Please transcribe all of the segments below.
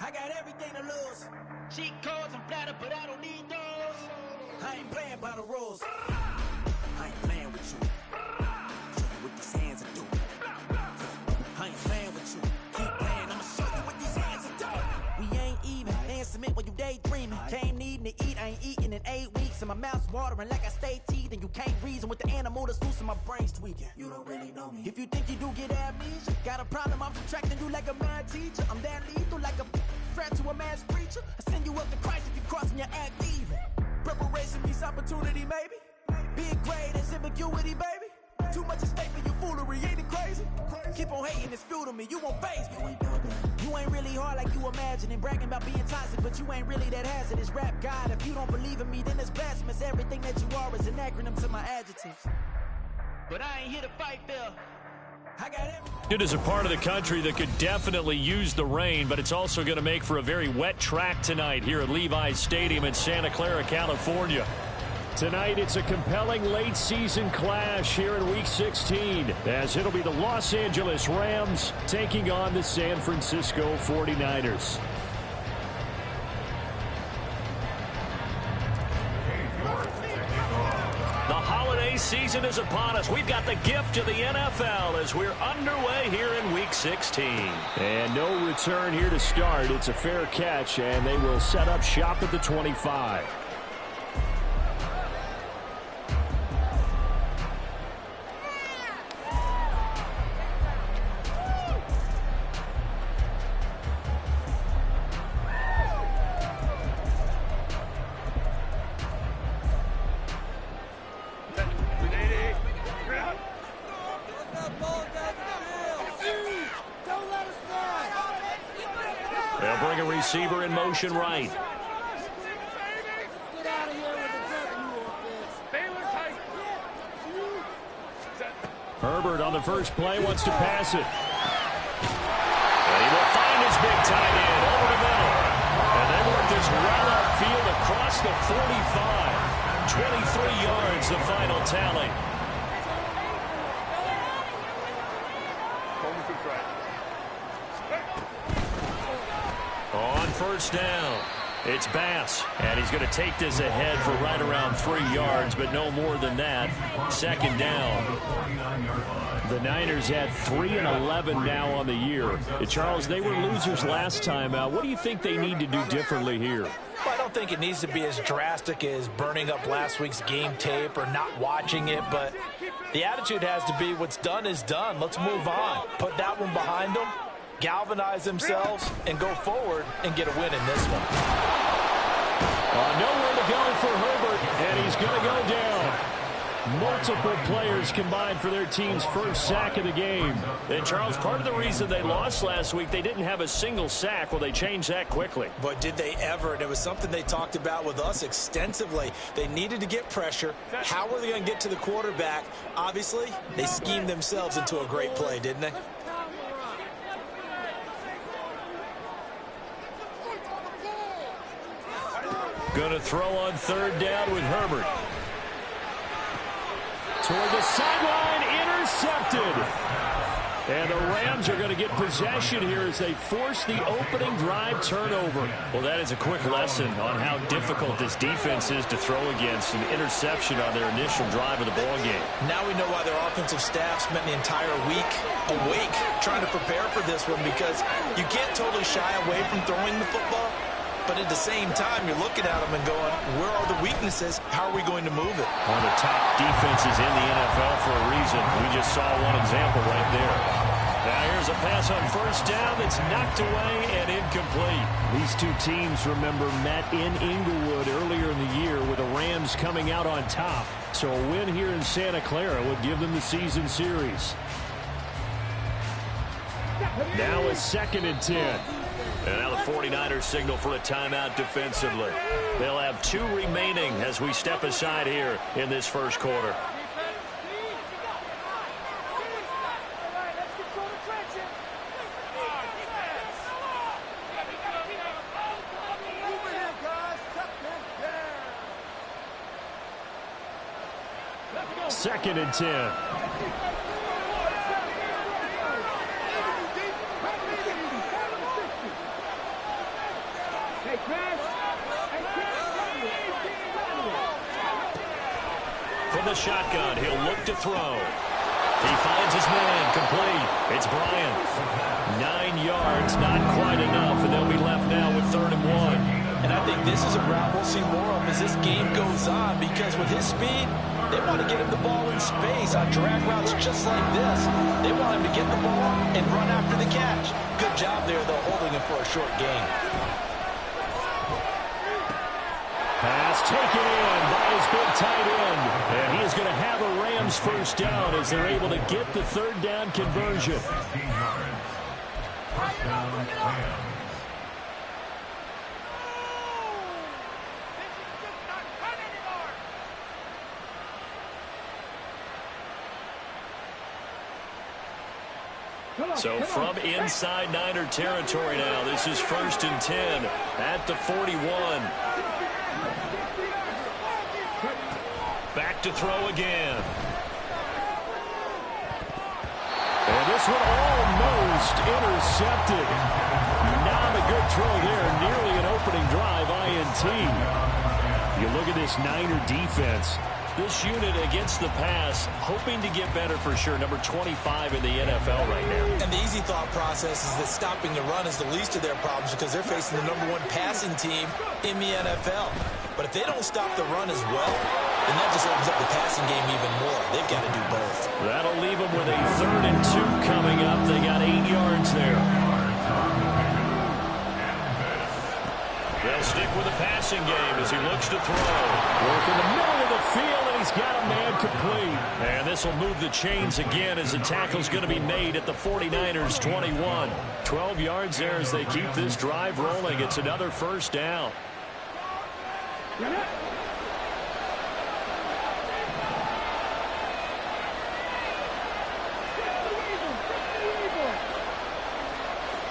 I got everything to lose. Cheat codes, I'm flattered, but I don't need those. I ain't playing by the rules. I ain't playing with you. Show you what these hands are doing. I ain't playing with you. Keep playing, I'ma show you what these hands are doing. We ain't even. They cement when you daydreaming. Came needing to eat, I ain't eating in 8 weeks. And my mouth's watering like I stay teeth. And you can't reason with the animal that's loose and my brain's tweaking. You don't really know me. If you think you do get amnesia, got a problem, I'm subtracting you like a mad teacher. I'm that lethal like a threat to a mass preacher. I send you up to Christ if you crossing your act even. Preparation means opportunity, maybe. Big grade is ambiguity, baby. Too much at stake for your foolery, ain't it crazy? Keep on hating, it's fuel to me, you won't phase me. You ain't really hard like you imagining. Bragging about being toxic, but you ain't really that hazardous. Rap God, if you don't believe in me, then it's blasphemous. Everything that you are is an acronym to my adjectives. But I ain't here to fight, Phil. It is a part of the country that could definitely use the rain, but it's also going to make for a very wet track tonight here at Levi's Stadium in Santa Clara, California. Tonight, it's a compelling late-season clash here in Week 16, as it'll be the Los Angeles Rams taking on the San Francisco 49ers. The holiday season is upon us. We've got the gift of the NFL as we're underway here in Week 16. And no return here to start. It's a fair catch, and they will set up shop at the 25. They'll bring a receiver in motion right. Herbert on the first play wants to pass it. And he will find his big tight end over the middle. And they work this well upfield across the 45. 23 yards, the final tally. On first down, it's Bass, and he's going to take this ahead for right around 3 yards, but no more than that. Second down. The Niners had 3 and 11 now on the year. Charles, they were losers last time out. What do you think they need to do differently here? Well, I don't think it needs to be as drastic as burning up last week's game tape or not watching it, but the attitude has to be what's done is done. Let's move on. Put that one behind them, galvanize themselves, and go forward and get a win in this one. Nowhere to go for Herbert, and he's going to go down. Multiple players combined for their team's first sack of the game. And, Charles, part of the reason they lost last week, they didn't have a single sack. Well, they changed that quickly. But did they ever? And it was something they talked about with us extensively. They needed to get pressure. How were they going to get to the quarterback? Obviously, they schemed themselves into a great play, didn't they? Going to throw on third down with Herbert. Toward the sideline, intercepted. And the Rams are going to get possession here as they force the opening drive turnover. Well, that is a quick lesson on how difficult this defense is to throw against. An interception on their initial drive of the ball game. Now we know why their offensive staff spent the entire week awake trying to prepare for this one, because you can't totally shy away from throwing the football. But at the same time, you're looking at them and going, where are the weaknesses? How are we going to move it? One of the top defenses in the NFL for a reason. We just saw one example right there. Now here's a pass on first down that's knocked away and incomplete. These two teams, remember, met in Inglewood earlier in the year with the Rams coming out on top. So a win here in Santa Clara would give them the season series. Now it's 2nd and 10. And now the 49ers signal for a timeout defensively. They'll have 2 remaining as we step aside here in this first quarter. Second and 10. From the shotgun, he'll look to throw. He finds his man, complete. It's Bryant. 9 yards, not quite enough, and they'll be left now with 3rd and 1. And I think this is a route we'll see more of as this game goes on, because with his speed, they want to get him the ball in space on drag routes just like this. They want him to get the ball and run after the catch. Good job there, though, holding him for a short gain. Pass taken in by his big tight end. And he is going to have a Rams first down as they're able to get the 3rd down conversion. So from inside Niner territory now, this is 1st and 10 at the 41. Back to throw again. And this one almost intercepted. Not a good throw there. Nearly an opening drive INT. You look at this Niner defense. This unit against the pass, hoping to get better for sure. Number 25 in the NFL right now. And the easy thought process is that stopping the run is the least of their problems because they're facing the #1 passing team in the NFL. But if they don't stop the run as well, then that just opens up the passing game even more. They've got to do both. That'll leave them with a 3rd and 2 coming up. They got 8 yards there. They'll stick with the passing game as he looks to throw. Work in the middle of the field, and he's got a man complete. And this will move the chains again as the tackle's going to be made at the 49ers 21. 12 yards there as they keep this drive rolling. It's another first down.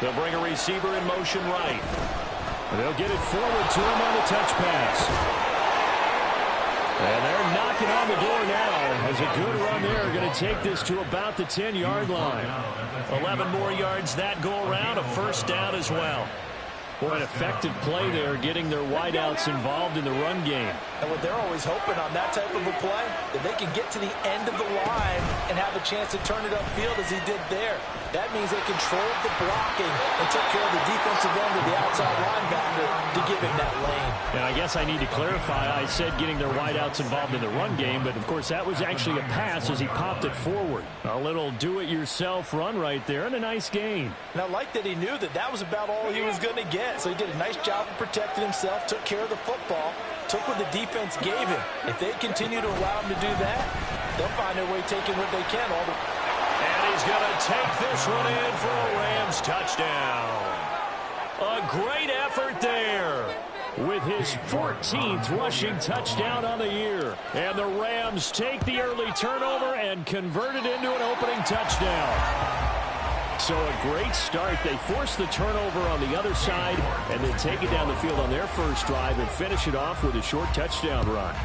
They'll bring a receiver in motion right. They'll get it forward to him on the touch pass. And they're knocking on the door now as a good run there. Going to take this to about the 10-yard line. 11 more yards that go around. A first down as well. Boy, an effective play there, getting their wideouts involved in the run game. And what they're always hoping on that type of a play, that they can get to the end of the line and have a chance to turn it upfield as he did there. That means they controlled the blocking and took care of the defensive end of the outside linebacker to give him that lane. And I guess I need to clarify, I said getting their wideouts involved in the run game, but of course that was actually a pass as he popped it forward. A little do-it-yourself run right there and a nice gain. And I like that he knew that that was about all he was going to get. So he did a nice job of protecting himself, took care of the football, took what the defense gave him. If they continue to allow him to do that, they'll find their way taking what they can. And he's going to take this one in for a Rams touchdown. A great effort there with his 14th rushing touchdown on the year. And the Rams take the early turnover and convert it into an opening touchdown. So a great start. They force the turnover on the other side and then take it down the field on their first drive and finish it off with a short touchdown run.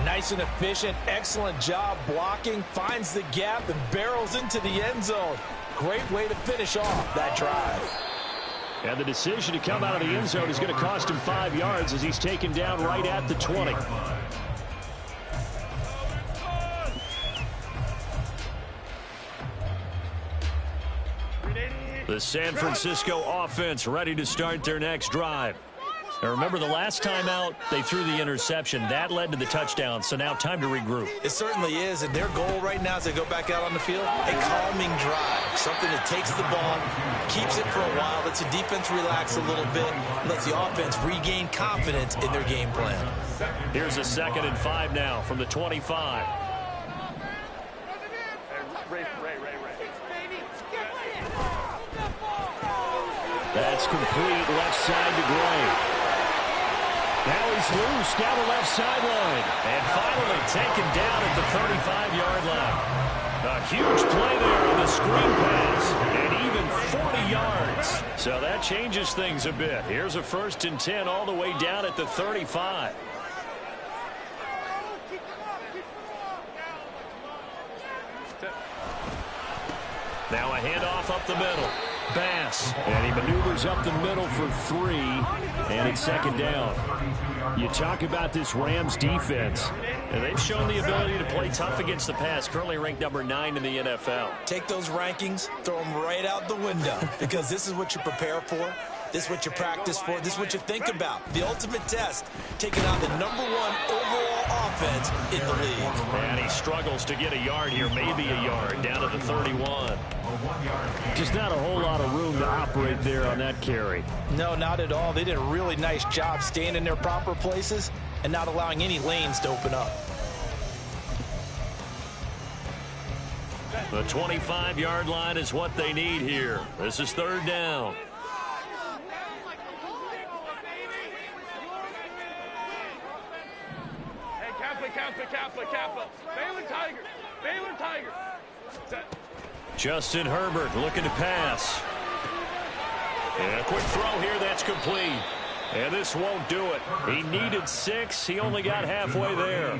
Nice and efficient, excellent job blocking, finds the gap and barrels into the end zone. Great way to finish off that drive. And the decision to come out of the end zone is going to cost him 5 yards as he's taken down right at the 20. The San Francisco offense ready to start their next drive. Now remember, the last time out, they threw the interception. That led to the touchdown, so now time to regroup. It certainly is, and their goal right now as they go back out on the field, a calming drive. Something that takes the ball, keeps it for a while, lets the defense relax a little bit, and lets the offense regain confidence in their game plan. Here's a 2nd and 5 now from the 25. That's complete left side to Gray. Now he's loose down the left sideline. And finally taken down at the 35-yard line. A huge play there on the screen pass. And even 40 yards. So that changes things a bit. Here's a 1st and 10 all the way down at the 35. Now a handoff up the middle. Bass. And he maneuvers up the middle for 3, and it's second down. You talk about this Rams defense, and they've shown the ability to play tough against the pass, currently ranked number 9 in the NFL. Take those rankings, throw them right out the window, because this is what you prepare for. This is what you practice for. This is what you think about. The ultimate test, taking on the #1 overall offense in the league. And he struggles to get a yard here, maybe a yard, down to the 31. Just not a whole lot of room to operate there on that carry. No, not at all. They did a really nice job staying in their proper places and not allowing any lanes to open up. The 25-yard line is what they need here. This is third down. Kappa. Baylor Tiger. Justin Herbert looking to pass. And a quick throw here, that's complete. And this won't do it. He needed 6. He only got halfway there.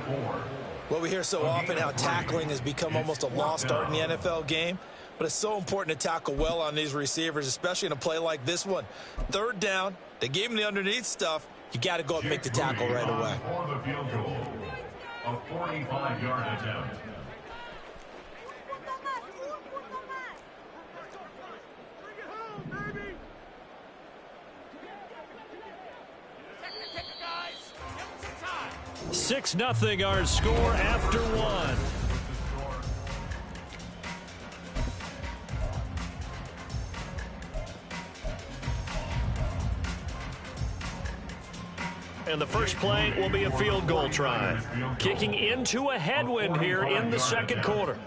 Well, we hear so often how tackling has become almost a lost art in the NFL game. But it's so important to tackle well on these receivers, especially in a play like this one. Third down, they gave him the underneath stuff. You got to go up and make the tackle right away. A 45-yard attempt. Six 6-0 our score after 1. And the first play will be a field goal try. Kicking into a headwind here in the second quarter.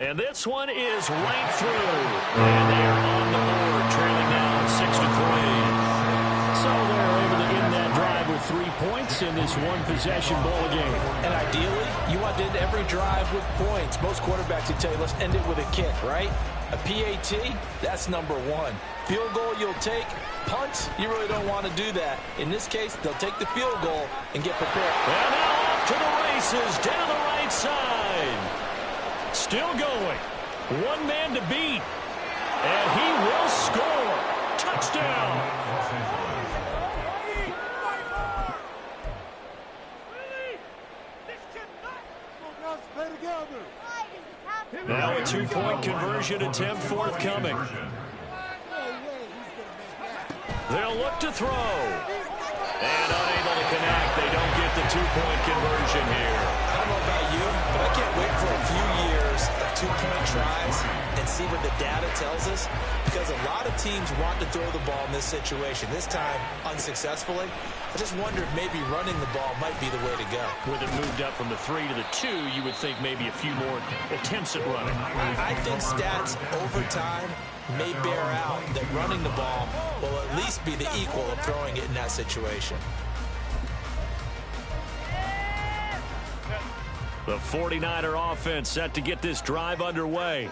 And this one is right through. And they are on the board, trailing now 6-3. So they're able to end that drive with 3 points in this one-possession ball game. And ideally, you want to end every drive with points. Most quarterbacks would tell you, let's end it with a kick, right? A PAT, that's #1. Field goal you'll take. Punts, you really don't want to do that. In this case, they'll take the field goal and get prepared. And now off to the races down the right side. Still going. One man to beat. And he will score. Touchdown. Now a 2-point conversion attempt forthcoming. They'll look to throw. And unable to connect. They don't get the 2-point conversion here. I don't know about you, but I can't wait for a few years of 2-point tries and see what the data tells us, because a lot of teams want to throw the ball in this situation. This time, unsuccessfully. I just wonder if maybe running the ball might be the way to go. With it moved up from the 3 to the 2, you would think maybe a few more attempts at running. I think stats over time may bear out that running the ball will at least be the equal of throwing it in that situation. The 49er offense set to get this drive underway.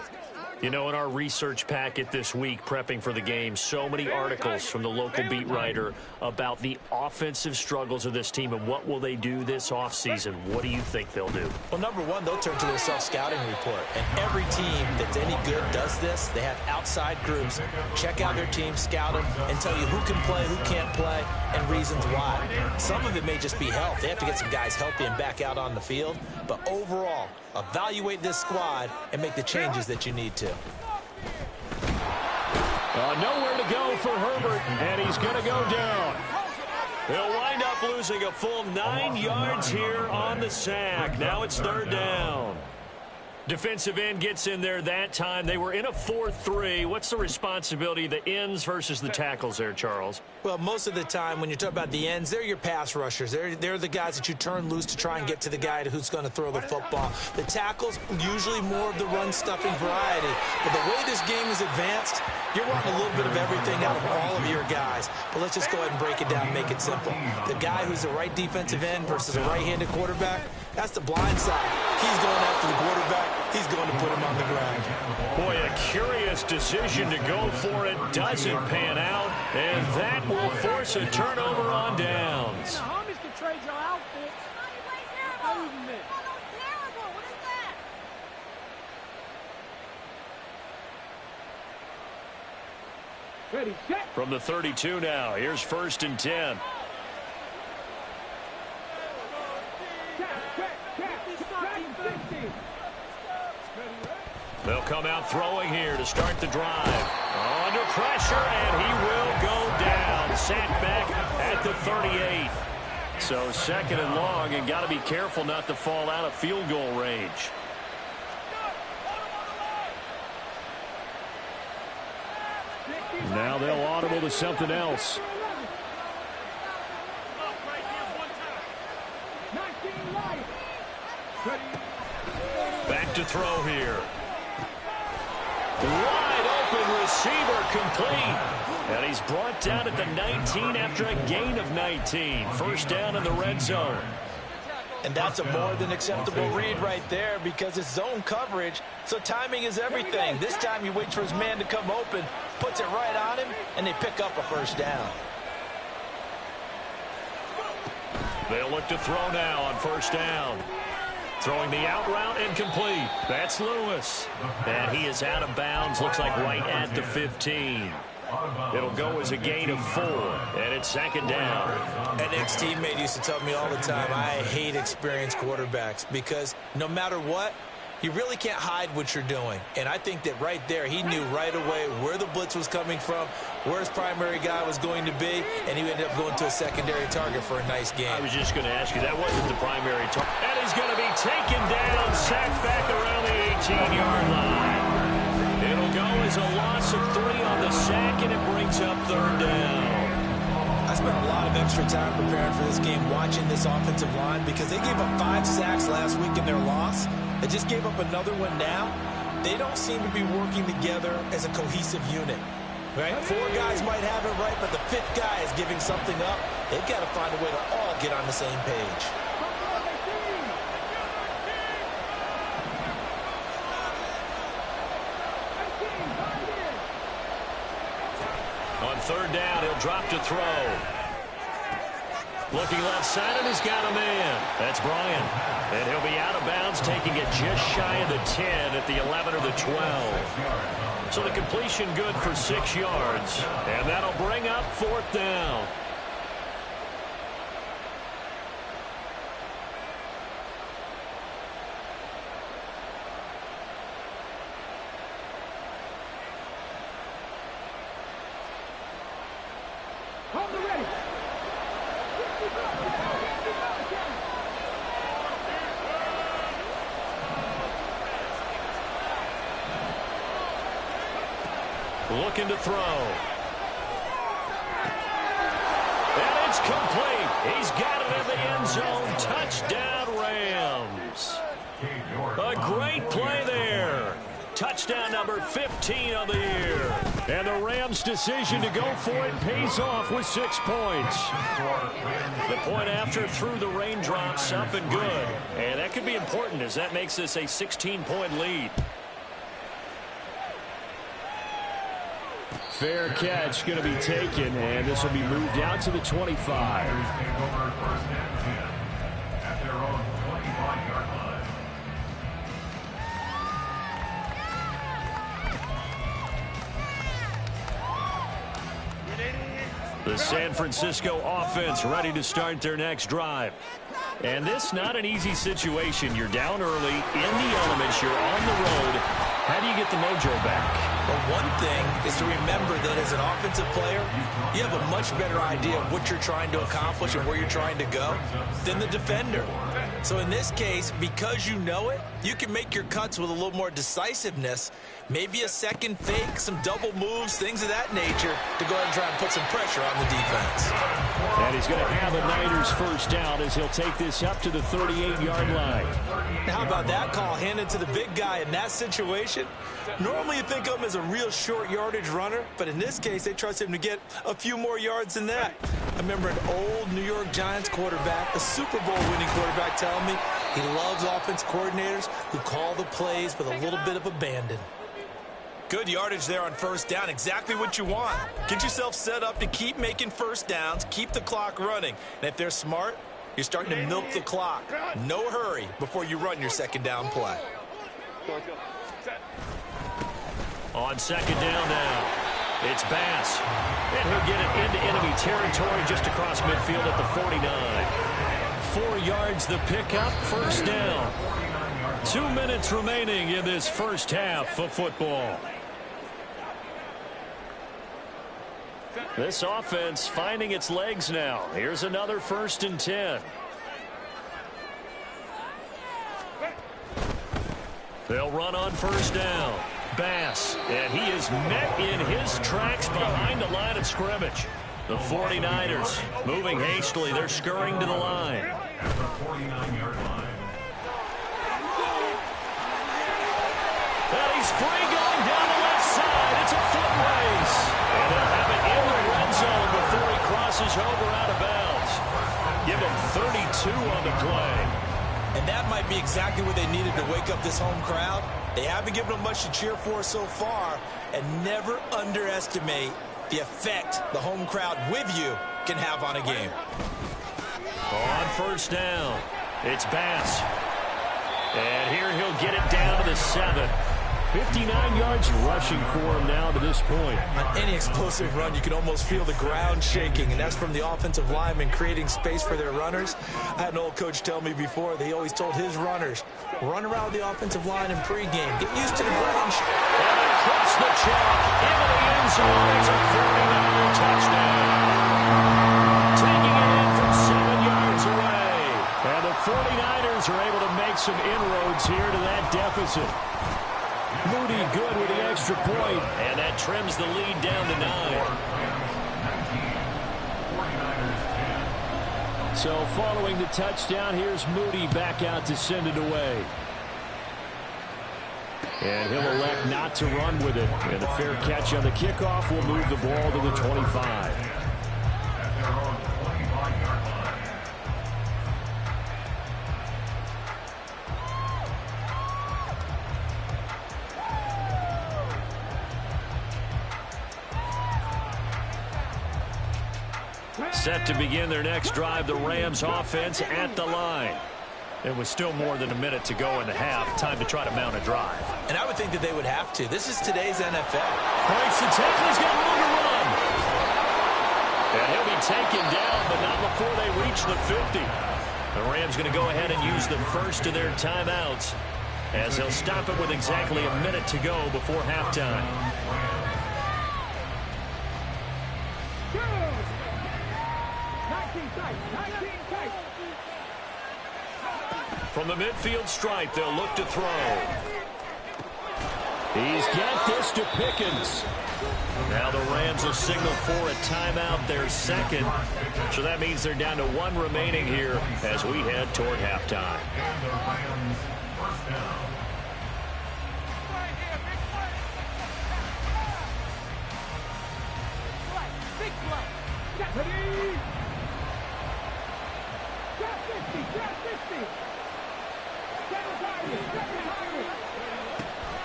You know, in our research packet this week, prepping for the game, so many articles from the local beat writer about the offensive struggles of this team and what will they do this offseason. What do you think they'll do? Well, #1, they'll turn to their self-scouting report. And every team that's any good does this. They have outside groups. Check out their team, scout them, and tell you who can play, who can't play, and reasons why. Some of it may just be health. They have to get some guys healthy and back out on the field. But overall, evaluate this squad and make the changes that you need to. Nowhere to go for Herbert, and he's going to go down. He'll wind up losing a full 9 yards here on the sack. Now it's third down. Defensive end gets in there that time. They were in a 4-3. What's the responsibility of the ends versus the tackles there, Charles? Well, most of the time when you talk about the ends, they're your pass rushers. They're the guys that you turn loose to try and get to the guy who's going to throw the football. The tackles, usually more of the run-stuffing variety. But the way this game is advanced, you're wanting a little bit of everything out of all of your guys. But let's just go ahead and break it down and make it simple. The guy who's the right defensive end versus a right-handed quarterback, That's the blind side. He's going after the quarterback. He's going to put him on the ground. Boy, a curious decision to go for it. Doesn't pan out, and that will force a turnover on downs. Homies can trade your outfits. Movement. Ready, set. From the 32 now, here's 1st and 10. They'll come out throwing here to start the drive. Under pressure, and he will go down. Sacked back at the 38. So 2nd and long, and got to be careful not to fall out of field goal range. Now they'll audible to something else. Back to throw here. Wide open receiver, complete. And he's brought down at the 19 after a gain of 19. 1st down in the red zone. And that's a more than acceptable read right there because it's zone coverage, so timing is everything. This time he waits for his man to come open, puts it right on him, and they pick up a 1st down. They'll look to throw now on 1st down. Throwing the out route, incomplete. That's Lewis. And he is out of bounds, looks like right at the 15. It'll go as a gain of 4, and it's 2nd down. An ex-teammate used to tell me all the time, I hate experienced quarterbacks because no matter what, you really can't hide what you're doing. And I think that right there, he knew right away where the blitz was coming from, where his primary guy was going to be, and he ended up going to a secondary target for a nice game. I was just going to ask you, that wasn't the primary target. And he's going to be taken down, sacked back around the 18-yard line. It'll go as a loss of 3 on the sack, and it brings up 3rd down. I spent a lot of extra time preparing for this game watching this offensive line because they gave up 5 sacks last week in their loss. They just gave up another one now. They don't seem to be working together as a cohesive unit. Right? 4 guys might have it right, but the 5th guy is giving something up. They've got to find a way to all get on the same page. On 3rd down, he'll drop to throw. Looking left side, and he's got a man. That's Bryant. And he'll be out of bounds, taking it just shy of the 10 at the 11 or the 12. So the completion good for 6 yards. And that'll bring up 4th down. Looking to throw. And it's complete. He's got it in the end zone. Touchdown, Rams. A great play there. Touchdown number 15 of the year. And the Rams' decision to go for it pays off with 6 points. The point after threw the raindrops up and good. And that could be important as that makes this a 16-point lead. Fair catch going to be taken, and this will be moved out to the 25. The San Francisco offense ready to start their next drive. And this not an easy situation. You're down early, in the elements, you're on the road. How do you get the mojo back? Well, one thing is to remember that as an offensive player, you have a much better idea of what you're trying to accomplish and where you're trying to go than the defender. So in this case, because you know it, you can make your cuts with a little more decisiveness, maybe a second fake, some double moves, things of that nature to go ahead and try and put some pressure on the defense. And he's going to have a Niners first down as he'll take this up to the 38-yard line. Now, how about that call handed to the big guy in that situation? Normally you think of him as a real short yardage runner, but in this case they trust him to get a few more yards than that. I remember an old New York Giants quarterback, a Super Bowl winning quarterback, telling me He loves offense coordinators who call the plays with a little bit of abandon. Good yardage there on first down. Exactly what you want. Get yourself set up to keep making first downs, keep the clock running. And if they're smart, you're starting to milk the clock. No hurry before you run your second down play. On second down now, it's Bass. And he'll get it into enemy territory just across midfield at the 49. 4 yards the pickup, first down. 2 minutes remaining in this first half of football. This offense finding its legs now. Here's another 1st and 10. They'll run on first down. Bass, and he is met in his tracks behind the line of scrimmage. The 49ers moving hastily. They're scurrying to the line. At the 49-yard line. And he's free going down the left side. It's a foot race. And they'll have it in the red zone before he crosses over out of bounds. Give him 32 on the play. And that might be exactly what they needed to wake up this home crowd. They haven't given them much to cheer for so far. And never underestimate the effect the home crowd with you can have on a game. On first down, it's Bass. And here he'll get it down to the 7. 59 yards rushing for him now to this point. On any explosive run, you can almost feel the ground shaking, and that's from the offensive linemen creating space for their runners. I had an old coach tell me before that he always told his runners, run around the offensive line in pregame. Get used to the ground. And across the chalk, into the end zone. It's a 49-yard touchdown. Taking it in from 7 yards away. And the 49ers are able to make some inroads here to that deficit. Moody good with the extra point, and that trims the lead down to 9. So following the touchdown, here's Moody back out to send it away. And he'll elect not to run with it. And the fair catch on the kickoff will move the ball to the 25. Set to begin their next drive, the Rams offense at the line. It was still more than a minute to go in the half. Time to try to mount a drive. And I would think that they would have to. This is today's NFL. Breaks the tackle. He's got room to run. And he'll be taken down, but not before they reach the 50. The Rams going to go ahead and use the first of their timeouts as they'll stop it with exactly a minute to go before halftime. From the midfield stripe, they'll look to throw. He's got this to Pickens. Now the Rams will signal for a timeout, their second. So that means they're down to 1 remaining here as we head toward halftime.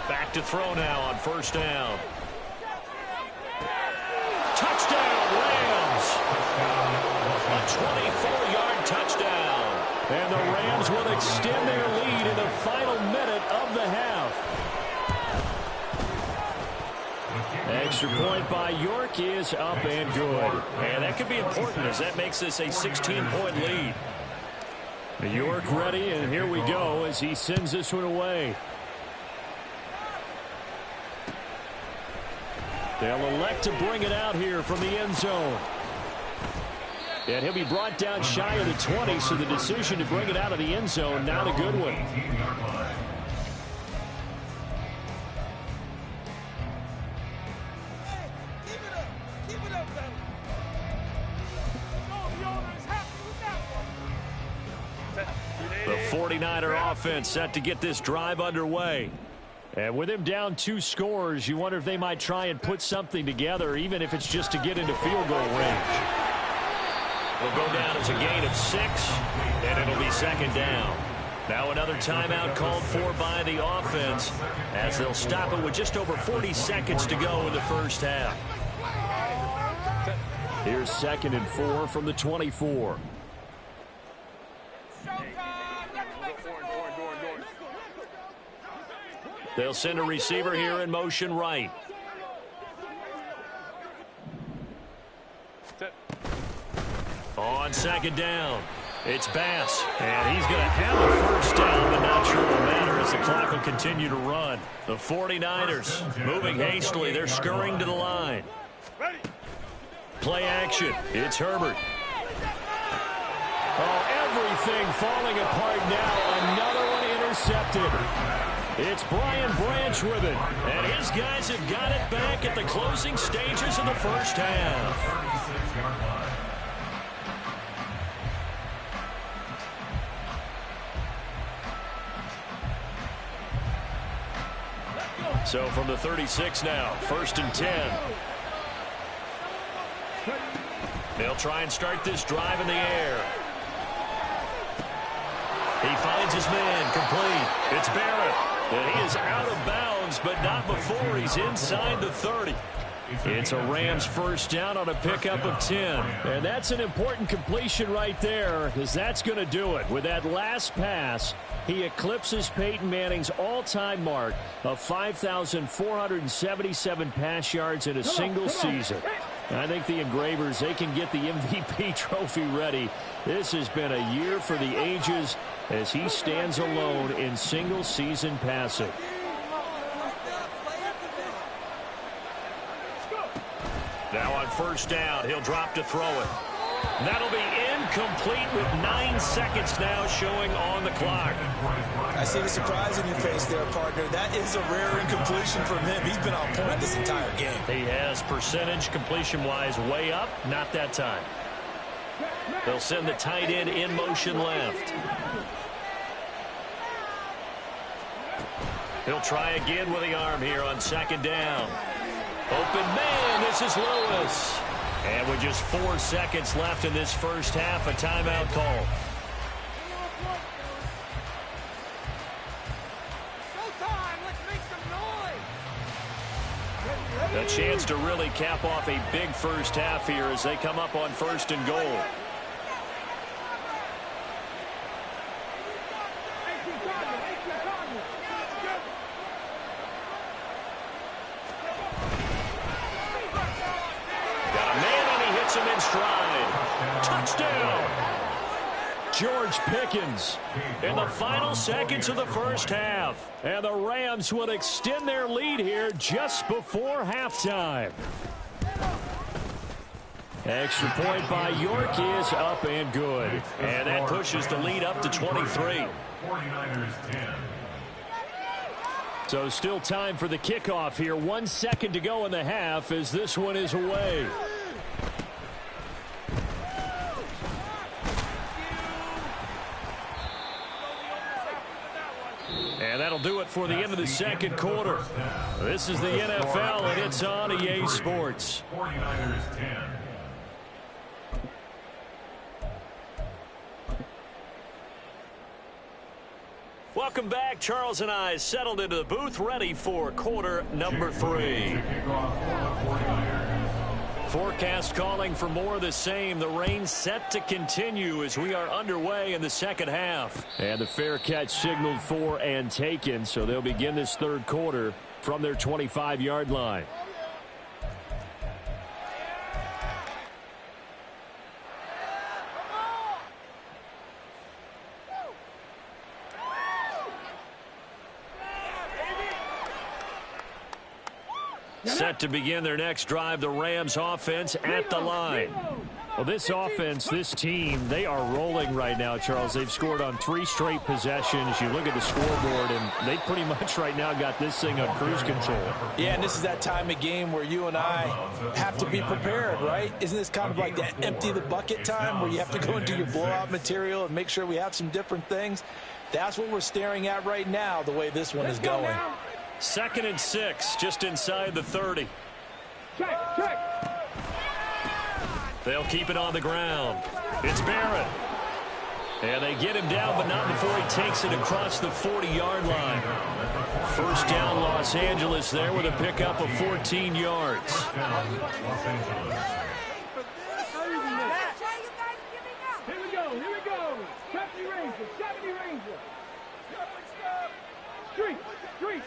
Back to throw now on first down. Touchdown, Rams. A 24-yard touchdown. And the Rams will extend their lead in the final minute of the half. Extra point by York is up and good. And that could be important as that makes this a 16-point lead. York ready, and here we go as he sends this one away. They'll elect to bring it out here from the end zone. And he'll be brought down shy of the 20, so the decision to bring it out of the end zone, not a good one. The 49er offense set to get this drive underway. And with him down 2 scores, you wonder if they might try and put something together, even if it's just to get into field goal range. It'll go down as a gain of 6, and it'll be second down. Now another timeout called for by the offense as they'll stop it with just over 40 seconds to go in the first half. Here's 2nd and 4 from the 24. They'll send a receiver here in motion right. On 2nd down, it's Bass. And he's going to have a first down, but not sure it'll matter as the clock will continue to run. The 49ers moving hastily. They're scurrying to the line. Play action. It's Herbert. Oh, everything falling apart now. Another one intercepted. It's Brian Branch with it. And his guys have got it back at the closing stages of the first half. So from the 36 now, 1st and 10. They'll try and start this drive in the air. He finds his man, complete. It's Barrett. And he is out of bounds, but not before he's inside the 30. It's a Rams first down on a pickup of 10. And that's an important completion right there, because that's going to do it. With that last pass, he eclipses Peyton Manning's all-time mark of 5,477 pass yards in a single season. I think the Engravers, they can get the MVP trophy ready. This has been a year for the ages as he stands alone in single-season passing. Now on first down, he'll drop to throw it. That'll be incomplete with 9 seconds now showing on the clock. I see the surprise in your face there, partner. That is a rare incompletion from him. He's been on point this entire game. He has percentage completion-wise way up, not that time. They'll send the tight end in motion left. He'll try again with the arm here on 2nd down. Open man, this is Lewis. And with just 4 seconds left in this first half, a timeout call. A chance to really cap off a big first half here as they come up on 1st and goal. Stride. Touchdown. George Pickens in the final seconds of the first half. And the Rams will extend their lead here just before halftime. Extra point by York is up and good. And that pushes the lead up to 23. So still time for the kickoff here. 1 second to go in the half as this one is away. And that'll do it for the end of the second quarter. This is the NFL, and it's on EA Sports. 49ers 10. Welcome back. Charles and I settled into the booth, ready for quarter number 3. Forecast calling for more of the same. The rain set to continue as we are underway in the second half. And the fair catch signaled for and taken, so they'll begin this third quarter from their 25-yard line. Set to begin their next drive, the Rams offense at the line. Well, this offense, this team, they are rolling right now, Charles. They've scored on 3 straight possessions. You look at the scoreboard, and they pretty much right now got this thing on cruise control. Yeah, and this is that time of game where you and I have to be prepared, right? Isn't this kind of like that empty the bucket time where you have to go into your blowout material and make sure we have some different things? That's what we're staring at right now, the way this one is going. 2nd and 6, just inside the 30. They'll keep it on the ground. It's Barrett. And they get him down, but not before he takes it across the 40-yard line. First down, Los Angeles there with a pickup of 14 yards. Here we go. Deputy Ranger. Street.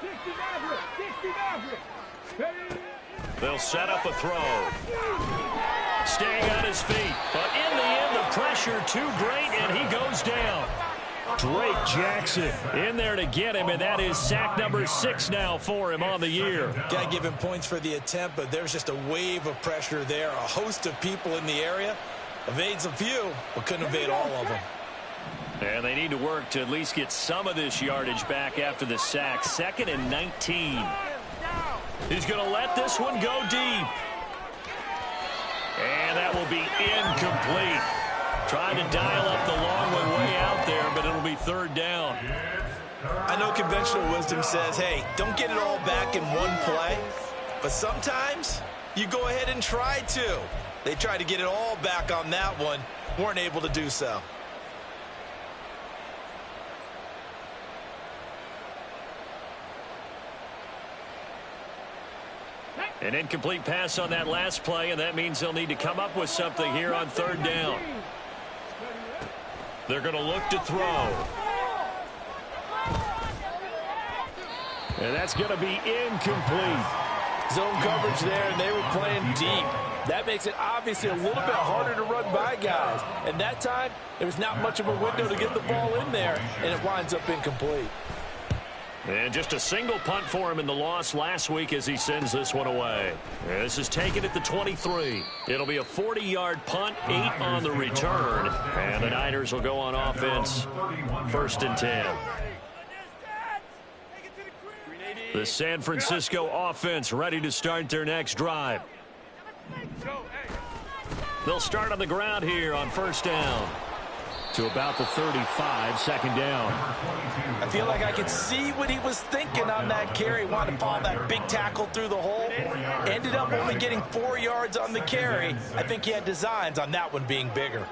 60 Maverick. They'll set up a throw. Staying on his feet, but in the end, the pressure too great, and he goes down. Drake Jackson in there to get him, and that is sack number 6 now for him on the year. Got to give him points for the attempt, but there's just a wave of pressure there. A host of people in the area. Evades a few, but couldn't evade all of them. And they need to work to at least get some of this yardage back after the sack. 2nd and 19. He's going to let this one go deep. And that will be incomplete. Trying to dial up the long one way out there, but it'll be 3rd down. I know conventional wisdom says, hey, don't get it all back in one play. But sometimes you go ahead and try to. They tried to get it all back on that one. Weren't able to do so. An incomplete pass on that last play, and that means they'll need to come up with something here on 3rd down. They're going to look to throw. And that's going to be incomplete. Zone coverage there, and they were playing deep. That makes it obviously a little bit harder to run by guys. And that time, there was not much of a window to get the ball in there, and it winds up incomplete. And just a single punt for him in the loss last week as he sends this one away. This is taken at the 23. It'll be a 40-yard punt, 8 on the return. And the Niners will go on offense, 1st and 10. The San Francisco offense ready to start their next drive. They'll start on the ground here on 1st down. To about the 35, 2nd down. I feel like I could see what he was thinking on that carry. Wanted to follow that big tackle through the hole. Ended up only getting 4 yards on the carry. I think he had designs on that one being bigger.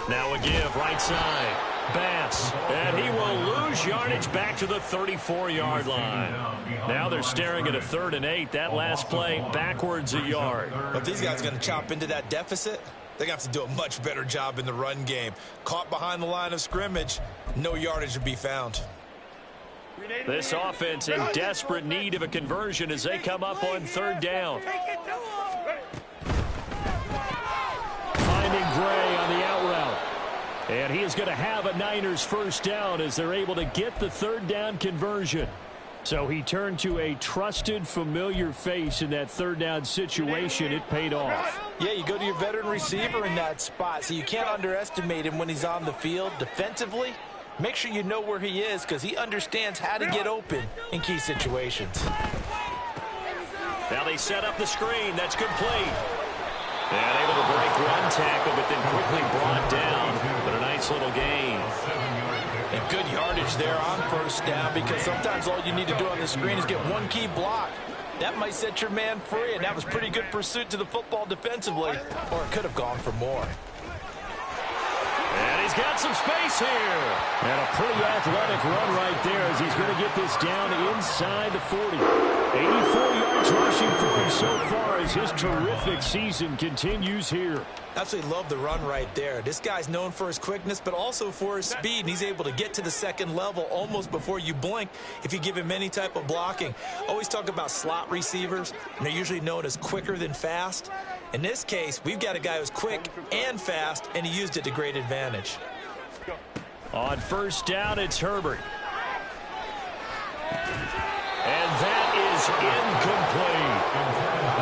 Now a give, right side. Bass, and he will lose yardage back to the 34-yard line. Now they're staring at a 3rd and 8. That last play backwards a yard. If these guys are going to chop into that deficit, they're going to have to do a much better job in the run game. Caught behind the line of scrimmage, no yardage to be found. This offense in desperate need of a conversion as they come up on 3rd down. Finding Gray on the out route. And he is going to have a Niners 1st down as they're able to get the 3rd down conversion. So he turned to a trusted, familiar face in that 3rd down situation. It paid off. Yeah, you go to your veteran receiver in that spot, so you can't underestimate him when he's on the field. Defensively, make sure you know where he is because he understands how to get open in key situations. Now they set up the screen. That's complete. And able to break one tackle, but then quickly brought down. But a nice little gain. And good yardage there on 1st down because sometimes all you need to do on the screen is get one key block. That might set your man free, and that was pretty good pursuit to the football defensively, or it could have gone for more. And he's got some space here. And a pretty athletic run right there as he's going to get this down inside the 40. 84 yards rushing for him so far as his terrific season continues here. Absolutely love the run right there. This guy's known for his quickness, but also for his speed. And he's able to get to the 2nd level almost before you blink if you give him any type of blocking. Always talk about slot receivers, and they're usually known as quicker than fast. In this case, we've got a guy who's quick and fast, and he used it to great advantage. On 1st down, it's Herbert. And that is incomplete.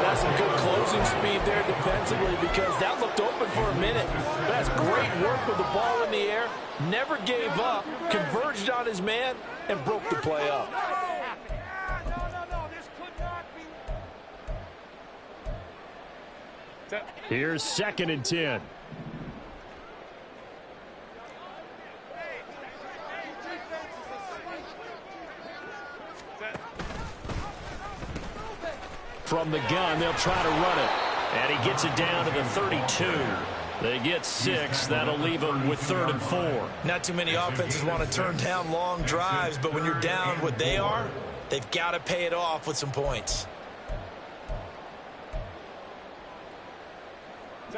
That's some good closing speed there defensively because that looked open for a minute. That's great work with the ball in the air. Never gave up, converged on his man, and broke the play up. Here's 2nd and 10. From the gun, they'll try to run it. And he gets it down to the 32. They get 6. That'll leave them with 3rd and 4. Not too many offenses want to turn down long drives, but when you're down what they are, they've got to pay it off with some points.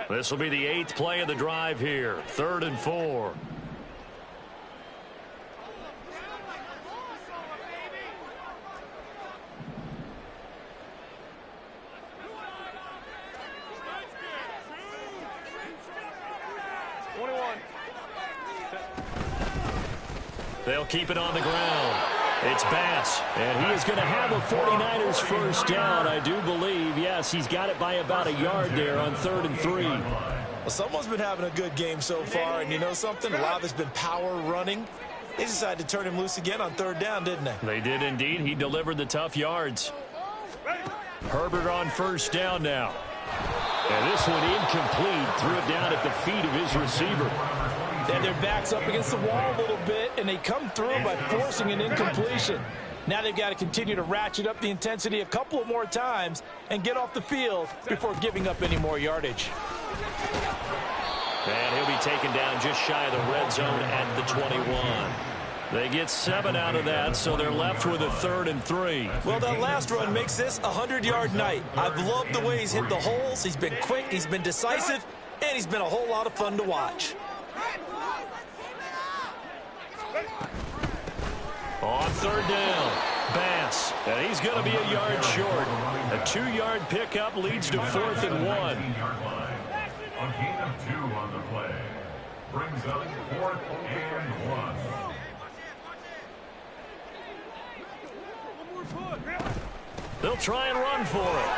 This will be the 8th play of the drive here. 3rd and 4. They'll keep it on the ground. It's Bass, and he is going to have a 49ers first down, I do believe. Yes, he's got it by about a yard there on 3rd and 3. Well, someone's been having a good game so far, and you know something? A lot of it's been power running. They decided to turn him loose again on 3rd down, didn't they? They did indeed. He delivered the tough yards. Herbert on first down now. And this one incomplete. Threw it down at the feet of his receiver. And their back's up against the wall a little bit, and they come through by forcing an incompletion. Now they've got to continue to ratchet up the intensity a couple of more times and get off the field before giving up any more yardage. And he'll be taken down just shy of the red zone at the 21. They get 7 out of that, so they're left with a 3rd and 3. Well, that last run makes this a 100-yard night. I've loved the way he's hit the holes. He's been quick, he's been decisive, and he's been a whole lot of fun to watch. On 3rd down, Bass, and he's going to be a yard short. A 2-yard pickup leads to 4th and 1. A gain of 2 on the play. Brings up 4th and 1. They'll try and run for it.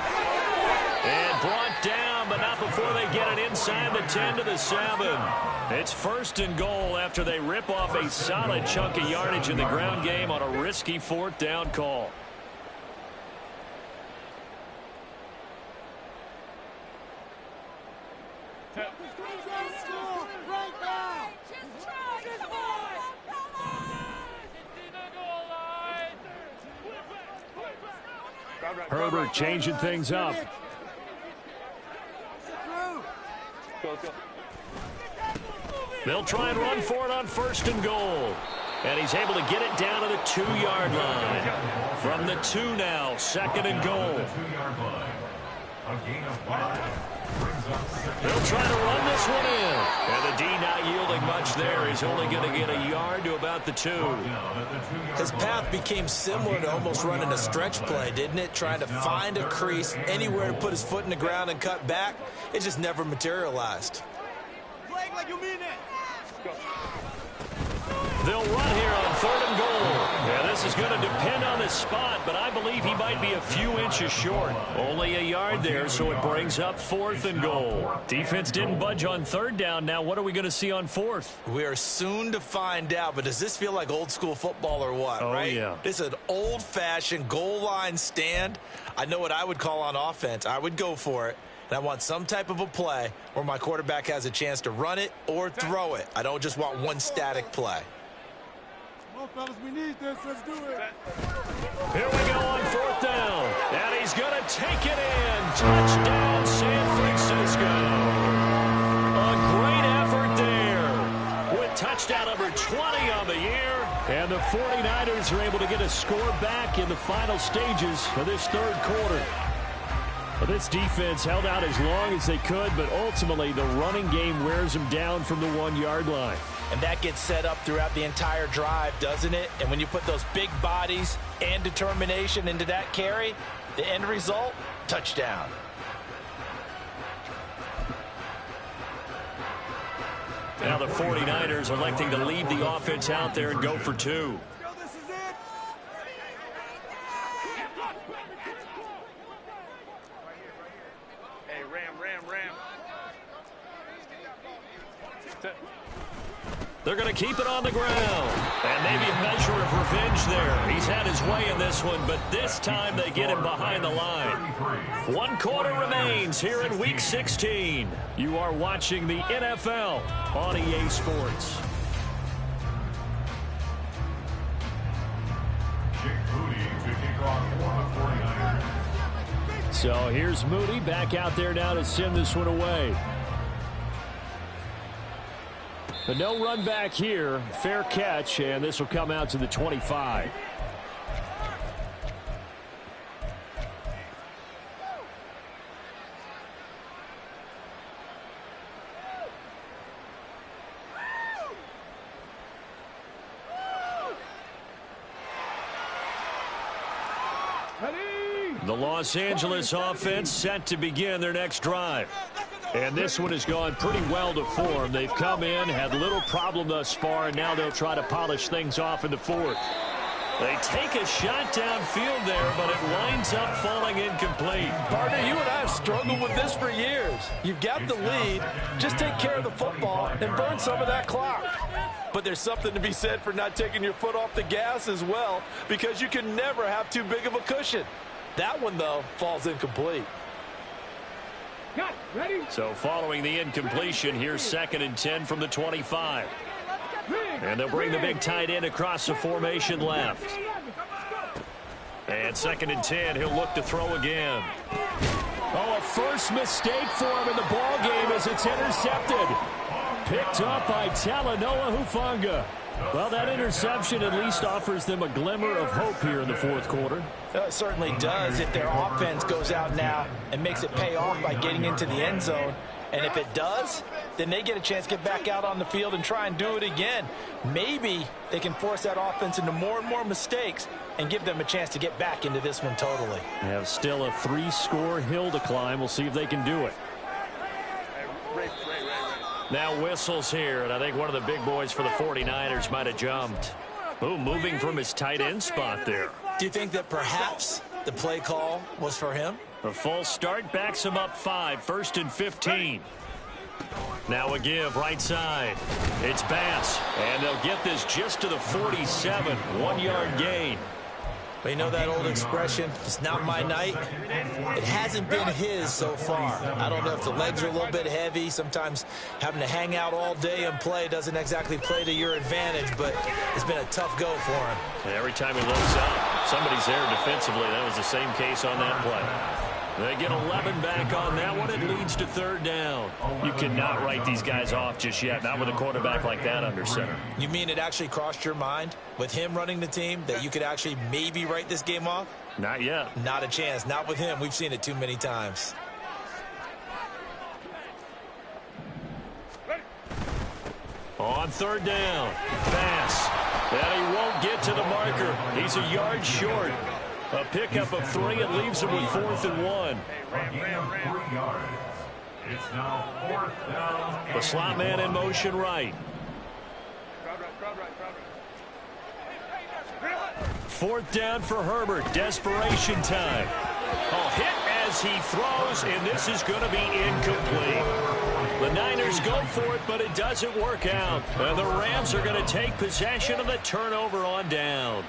And brought down, but not before they get it inside the 10 to the 7. It's 1st and goal after they rip off a solid chunk of yardage in the ground game on a risky 4th down call. Herbert changing things up. They'll try and run for it on 1st and goal. And he's able to get it down to the 2-yard line. From the 2 now, 2nd and goal. They'll try to run this one in. And the D not yielding much there. He's only going to get a yard to about the 2. His path became similar to almost running a stretch play, didn't it? Trying to find a crease, anywhere to put his foot in the ground and cut back. It just never materialized. Like you mean it. They'll run here on 3rd and goal. Yeah, this is going to depend on the spot, but I believe he might be a few inches short. Only a yard there, so it brings up 4th and goal. Defense didn't budge on 3rd down. Now what are we going to see on 4th? We are soon to find out, but does this feel like old school football or what, right? Yeah. This is an old-fashioned goal line stand. I know what I would call on offense. I would go for it. And I want some type of a play where my quarterback has a chance to run it or throw it. I don't just want one static play. Well, fellas, we need this. Let's do it. Here we go on 4th down. And he's going to take it in. Touchdown, San Francisco. A great effort there. With touchdown number 20 on the year. And the 49ers are able to get a score back in the final stages of this 3rd quarter. Well, this defense held out as long as they could, but ultimately the running game wears them down from the 1-yard line. And that gets set up throughout the entire drive, doesn't it? And when you put those big bodies and determination into that carry, the end result, touchdown. Now the 49ers electing to leave the offense out there and go for 2. They're going to keep it on the ground. And maybe a measure of revenge there. He's had his way in this one, but this time they get him behind the line. 1 quarter remains here in Week 16. You are watching the NFL on EA Sports. Jake Moody to kick off for the 49ers. So here's Moody back out there now to send this one away. But no run back here. Fair catch, and this will come out to the 25. The Los Angeles offense set to begin their next drive. And this one has gone pretty well to form. They've come in, had little problem thus far, and now they'll try to polish things off in the fourth. They take a shot downfield there, but it winds up falling incomplete. Partner, you and I have struggled with this for years. You've got the lead. Just take care of the football and burn some of that clock. But there's something to be said for not taking your foot off the gas as well, because you can never have too big of a cushion. That one, though, falls incomplete. So following the incompletion, here's 2nd and 10 from the 25. And they'll bring the big tight end across the formation left. And 2nd and 10, he'll look to throw again. Oh, a first mistake for him in the ball game as it's intercepted. Picked up by Talanoa Hufanga. Well, that interception at least offers them a glimmer of hope here in the fourth quarter. It certainly does if their offense goes out now and makes it pay off by getting into the end zone. And if it does, then they get a chance to get back out on the field and try and do it again. Maybe they can force that offense into more and more mistakes and give them a chance to get back into this one totally. They have still a 3-score hill to climb. We'll see if they can do it. Now whistles here, and I think one of the big boys for the 49ers might have jumped. Ooh, moving from his tight end spot there. Do you think that perhaps the play call was for him? A false start backs him up 5, 1st and 15. Now a give right side. It's Bass, and they'll get this just to the 47, 1-yard gain. But you know that old expression, it's not my night? It hasn't been his so far. I don't know if the legs are a little bit heavy. Sometimes having to hang out all day and play doesn't exactly play to your advantage, but it's been a tough go for him. And every time he looks up, somebody's there defensively. That was the same case on that play. They get 11 back on that one. It leads to 3rd down. You cannot write these guys off just yet, not with a quarterback like that under center. You mean it actually crossed your mind with him running the team that you could actually maybe write this game off? Not yet. Not a chance. Not with him. We've seen it too many times. On 3rd down, Bass. And he won't get to the marker. He's a yard short. A pickup of 3. It leaves him with 4th and 1. It's now 4th down. The slot man in motion right. 4th down for Herbert. Desperation time. A hit as he throws, and this is going to be incomplete. The Niners go for it, but it doesn't work out. And the Rams are going to take possession of the turnover on downs.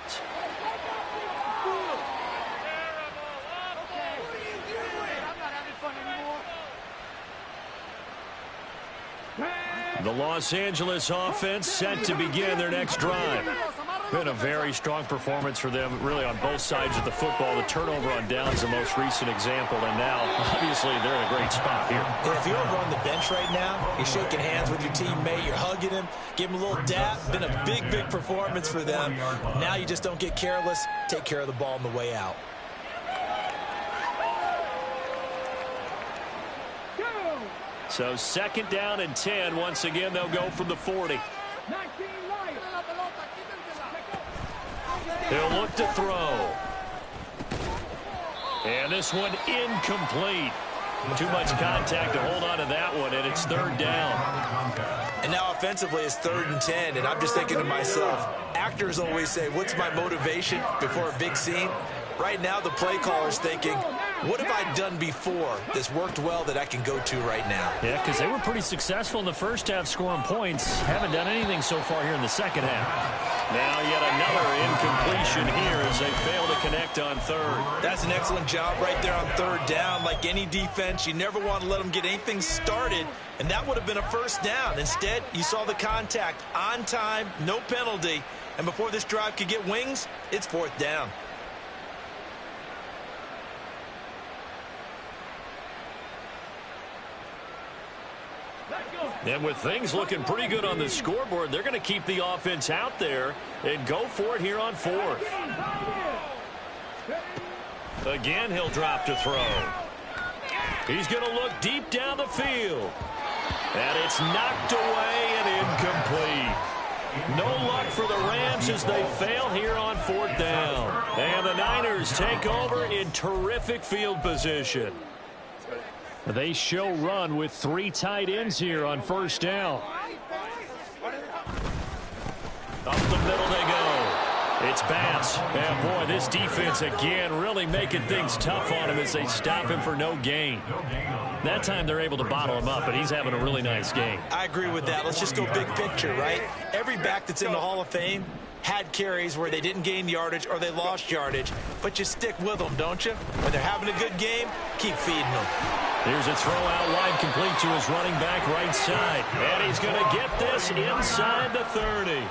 The Los Angeles offense set to begin their next drive. Been a very strong performance for them, really, on both sides of the football. The turnover on downs, the most recent example, and now, obviously, they're in a great spot here. And if you're over on the bench right now, you're shaking hands with your teammate, you're hugging him, give him a little dap. Been a big, big performance for them. Now you just don't get careless. Take care of the ball on the way out. So 2nd down and 10. Once again, they'll go from the 40. He'll look to throw. And this one incomplete. Too much contact to hold on to that one, and it's 3rd down. And now offensively it's 3rd and 10, and I'm just thinking to myself, actors always say, what's my motivation before a big scene? Right now the play caller's thinking, what have I done before that's worked well that I can go to right now? Yeah, because they were pretty successful in the first half scoring points. Haven't done anything so far here in the second half. Now yet another incompletion here as they fail to connect on 3rd. That's an excellent job right there on 3rd down. Like any defense, you never want to let them get anything started, and that would have been a 1st down. Instead, you saw the contact on time, no penalty, and before this drive could get wings, it's 4th down. And with things looking pretty good on the scoreboard, they're going to keep the offense out there and go for it here on 4th. Again, he'll drop to throw. He's going to look deep down the field. And it's knocked away and incomplete. No luck for the Rams as they fail here on 4th down. And the Niners take over in terrific field position. They show run with 3 tight ends here on 1st down. Up the middle they go. It's Bass. And boy, this defense again really making things tough on him as they stop him for no gain. That time they're able to bottle him up, but he's having a really nice game. I agree with that. Let's just go big picture, right? Every back that's in the Hall of Fame had carries where they didn't gain yardage or they lost yardage, but you stick with them, don't you? When they're having a good game, keep feeding them. Here's a throw out wide, complete to his running back right side. And he's going to get this inside the 30.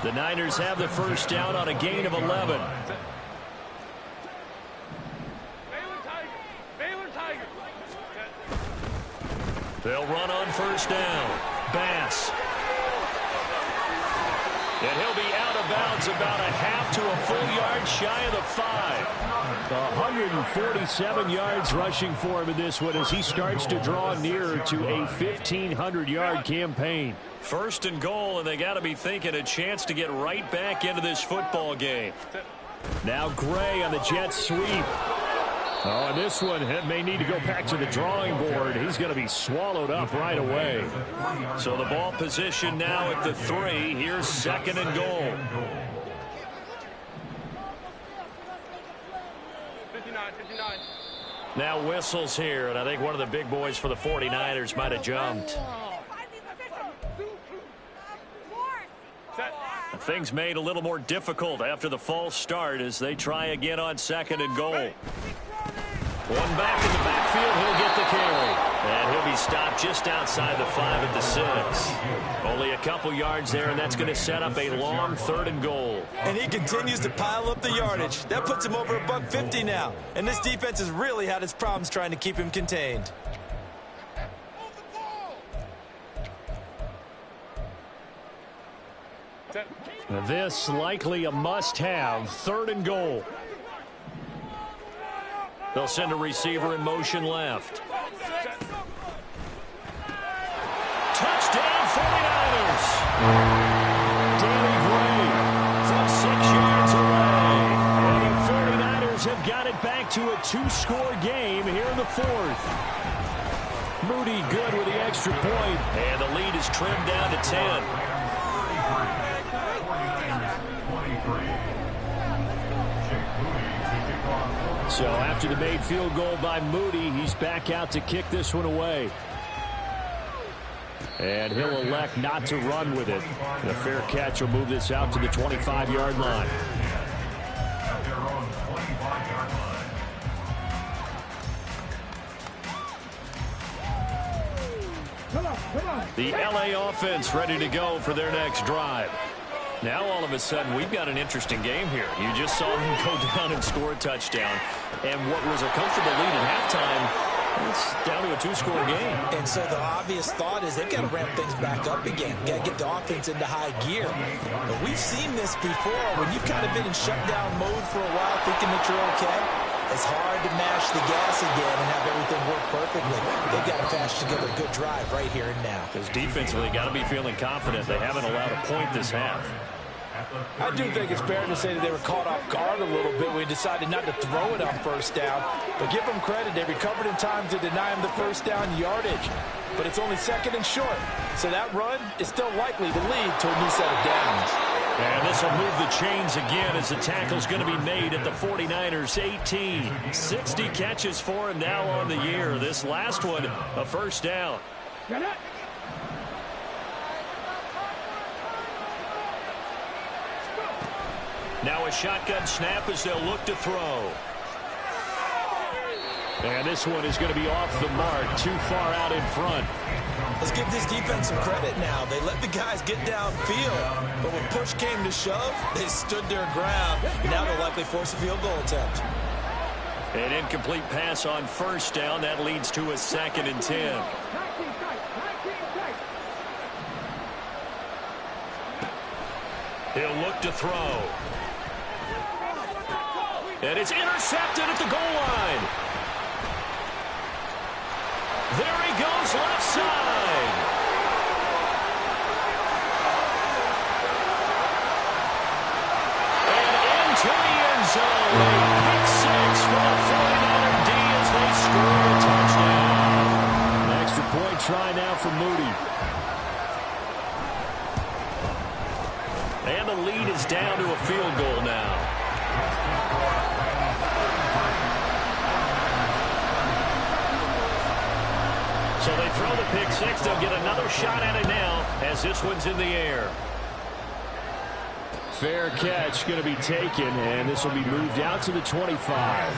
The Niners have the 1st down on a gain of 11. They'll run on 1st down. Bass. And he'll be out of bounds about a half to a full yard shy of the 5. 147 yards rushing for him in this one as he starts to draw nearer to a 1,500-yard campaign. 1st and goal, and they got to be thinking a chance to get right back into this football game. Now Gray on the jet sweep. Oh, and this one may need to go back to the drawing board. He's going to be swallowed up right away. So the ball position now at the 3. Here's 2nd and goal. 59. Now whistles here, and I think one of the big boys for the 49ers might have jumped. Things made a little more difficult after the false start as they try again on 2nd and goal. One back in the backfield, he'll get the carry. And he'll be stopped just outside the 5 at the 6. Only a couple yards there, and that's going to set up a long 3rd and goal. And he continues to pile up the yardage. That puts him over $150 now. And this defense has really had its problems trying to keep him contained. This likely a must-have 3rd and goal. They'll send a receiver in motion left. Touchdown 49ers. Danny Gray from 6 yards away. And the 49ers have got it back to a 2-score game here in the 4th. Moody good with the extra point. And the lead is trimmed down to 10. So after the made field goal by Moody, he's back out to kick this one away. And he'll elect not to run with it. The fair catch will move this out to the 25-yard line. The LA offense ready to go for their next drive. Now all of a sudden we've got an interesting game here. You just saw them go down and score a touchdown. And what was a comfortable lead at halftime, it's down to a 2-score game. And so the obvious thought is they've got to ramp things back up again. Got to get the offense into high gear. But we've seen this before. When you've kind of been in shutdown mode for a while thinking that you're okay, it's hard to mash the gas again and have everything work perfectly. They've got to patch together a good drive right here and now. Because defensively, they got to be feeling confident. They haven't allowed a point this half. I do think it's fair to say that they were caught off guard a little bit when we decided not to throw it on 1st down. But give them credit. They recovered in time to deny him the 1st down yardage. But it's only 2nd and short. So that run is still likely to lead to a new set of downs. And this will move the chains again as the tackle's going to be made at the 49ers 18. 60 catches for him now on the year. This last one, a 1st down. Now a shotgun snap as they'll look to throw. And this one is going to be off the mark, too far out in front. Let's give this defense some credit now. They let the guys get downfield, but when push came to shove, they stood their ground. Now they'll likely force a field goal attempt. An incomplete pass on 1st down. That leads to a 2nd and 10. He'll look to throw. And it's intercepted at the goal line. There he goes, left side. And into the end zone. A pick six for the 49er D as they score a touchdown. An extra point try now for Moody. And the lead is down to a field goal now. So they throw the pick six. They'll get another shot at it now as this one's in the air. Fair catch going to be taken, and this will be moved out to the 25.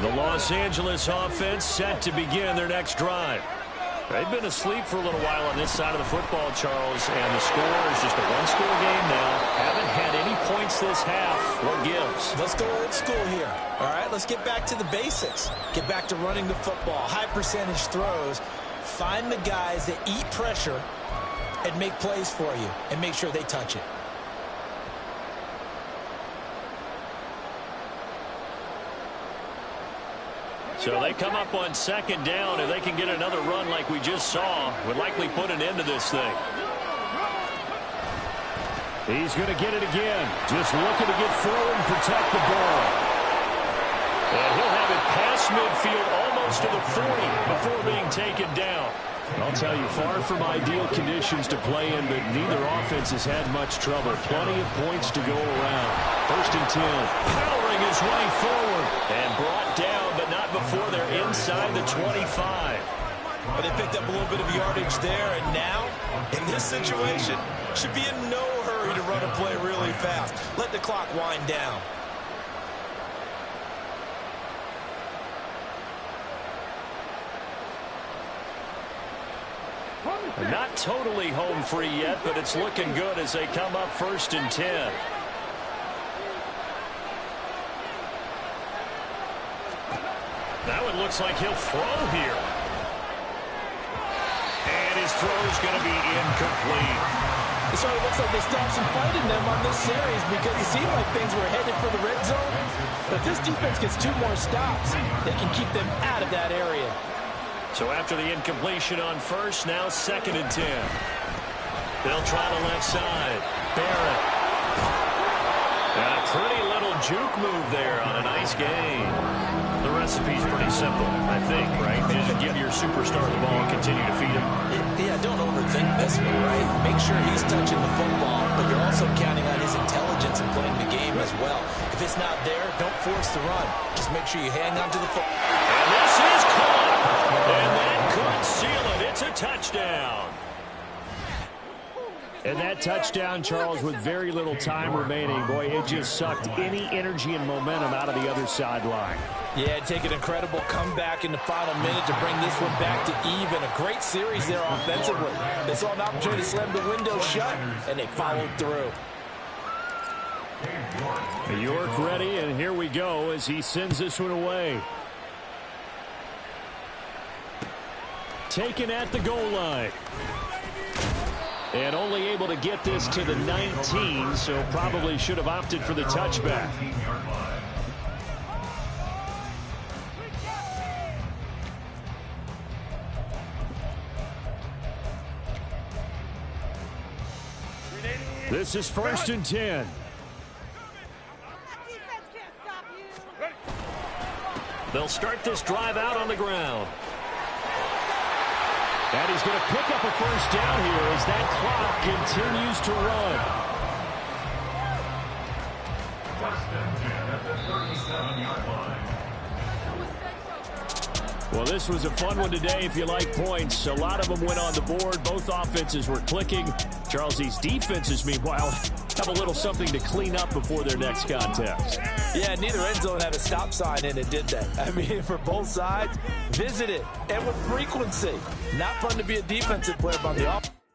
The Los Angeles offense set to begin their next drive. They've been asleep for a little while on this side of the football, Charles, and the score is just a one-score game now. Haven't had any points this half. What gives? Let's go old school here. All right, let's get back to the basics. Get back to running the football, high percentage throws. Find the guys that eat pressure and make plays for you and make sure they touch it. So they come up on second down. If they can get another run like we just saw, would likely put an end to this thing. He's going to get it again. Just looking to get through and protect the ball. And he'll have it past midfield almost to the 40 before being taken down. I'll tell you, far from ideal conditions to play in, but neither offense has had much trouble. Plenty of points to go around. First and 10. Powering his way forward and brought down, but not before they're inside the 25. But they picked up a little bit of yardage there, and now, in this situation, should be in no hurry to run a play really fast. Let the clock wind down. Not totally home free yet, but it's looking good as they come up first and 10. That one looks like he'll throw here. And his throw's going to be incomplete. It sort of looks like they stopped some fight in them on this series because it seemed like things were headed for the red zone. But this defense gets 2 more stops. They can keep them out of that area. So after the incompletion on first, now second and 10. They'll try the left side. Barrett. And a pretty little juke move there on a nice gain. The recipe's pretty simple, I think, right? Just give your superstar the ball and continue to feed him. Yeah, don't overthink this one, right? Make sure he's touching the football, but you're also counting on his intelligence in playing the game as well. If it's not there, don't force the run. Just make sure you hang on to the football. And this is caught. And that could seal it. It's a touchdown. And that touchdown, Charles, with very little time remaining. Boy, it just sucked any energy and momentum out of the other sideline. Yeah, take an incredible comeback in the final minute to bring this one back to even. A great series there offensively. They saw an opportunity to slam the window shut, and they followed through. York ready, and here we go as he sends this one away. Taken at the goal line. And only able to get this to the 19, so probably should have opted for the touchback. This is first and 10. They'll start this drive out on the ground. And he's going to pick up a first down here as that clock continues to run. First and 10 at the 37-yard line. Well, this was a fun one today if you like points. A lot of them went on the board. Both offenses were clicking. Charles, these defenses, meanwhile, have a little something to clean up before their next contest. Yeah, neither end zone had a stop sign in it, did they? I mean, for both sides, visit it, and with frequency. Not fun to be a defensive player on the offense.